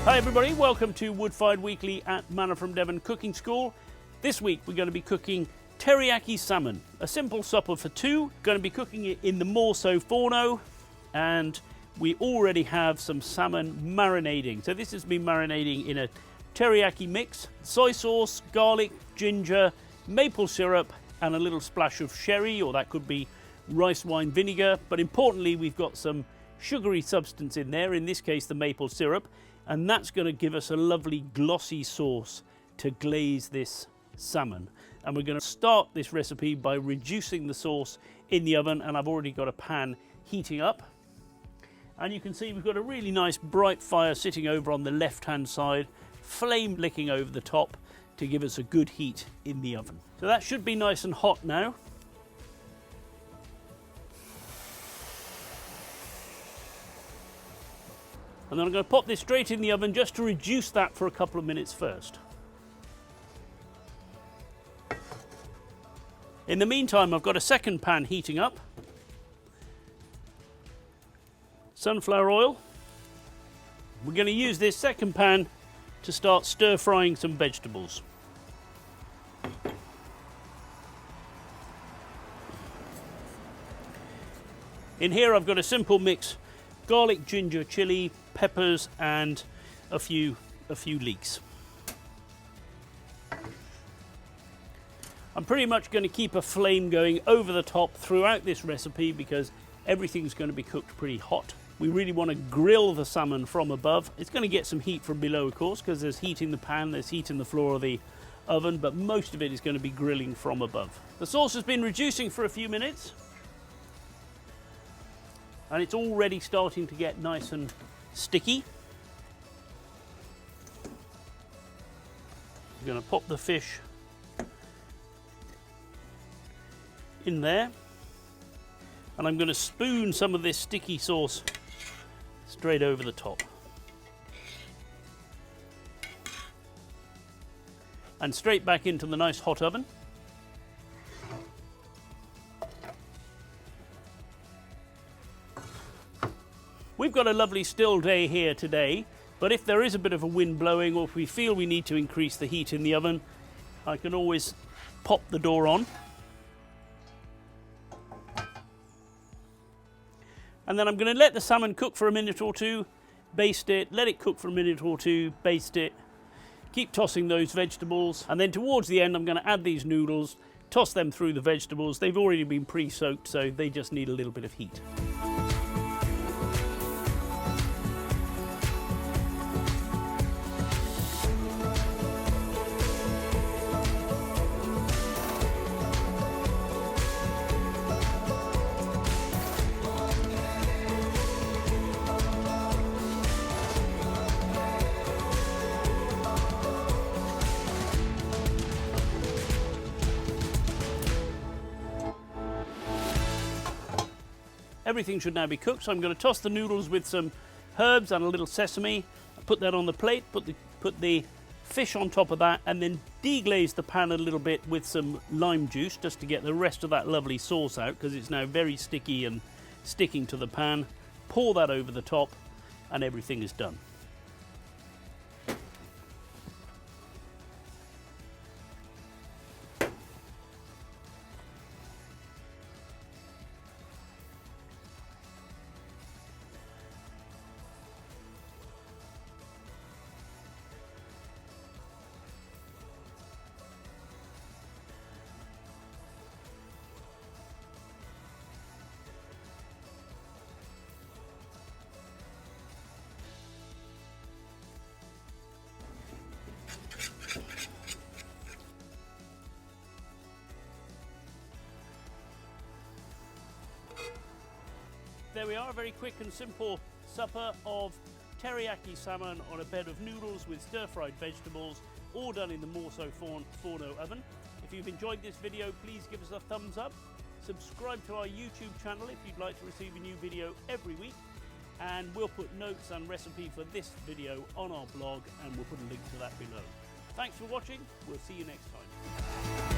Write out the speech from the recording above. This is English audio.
Hi everybody, welcome to Woodfired Weekly at Manna from Devon Cooking School. This week we're going to be cooking teriyaki salmon, a simple supper for two. Going to be cooking it in the morso forno, and we already have some salmon marinating. So this has been marinating in a teriyaki mix, soy sauce, garlic, ginger, maple syrup, and a little splash of sherry, or that could be rice wine vinegar. But importantly, we've got some sugary substance in there, in this case the maple syrup, and that's going to give us a lovely glossy sauce to glaze this salmon. And we're going to start this recipe by reducing the sauce in the oven, and I've already got a pan heating up. And you can see we've got a really nice bright fire sitting over on the left hand side, flame licking over the top to give us a good heat in the oven. So that should be nice and hot now. And then I'm going to pop this straight in the oven just to reduce that for a couple of minutes first. In the meantime, I've got a second pan heating up. Sunflower oil. We're going to use this second pan to start stir frying some vegetables. In here I've got a simple mix: garlic, ginger, chili, peppers, and a few leeks. I'm pretty much going to keep a flame going over the top throughout this recipe because everything's going to be cooked pretty hot. We really want to grill the salmon from above. It's going to get some heat from below, of course, because there's heat in the pan, there's heat in the floor of the oven, but most of it is going to be grilling from above. The sauce has been reducing for a few minutes, and it's already starting to get nice and sticky. I'm going to pop the fish in there, and I'm going to spoon some of this sticky sauce straight over the top. And straight back into the nice hot oven. We've got a lovely still day here today, but if there is a bit of a wind blowing, or if we feel we need to increase the heat in the oven, I can always pop the door on. And then I'm going to let the salmon cook for a minute or two, baste it, let it cook for a minute or two, baste it, keep tossing those vegetables, and then towards the end I'm going to add these noodles, toss them through the vegetables. They've already been pre-soaked, so they just need a little bit of heat. Everything should now be cooked, so I'm going to toss the noodles with some herbs and a little sesame, put that on the plate, put the fish on top of that, and then deglaze the pan a little bit with some lime juice just to get the rest of that lovely sauce out, because it's now very sticky and sticking to the pan. Pour that over the top and everything is done. There we are, a very quick and simple supper of teriyaki salmon on a bed of noodles with stir-fried vegetables, all done in the morso forno oven. If you've enjoyed this video, please give us a thumbs up. Subscribe to our YouTube channel if you'd like to receive a new video every week, and we'll put notes and recipe for this video on our blog, and we'll put a link to that below. Thanks for watching. We'll see you next time.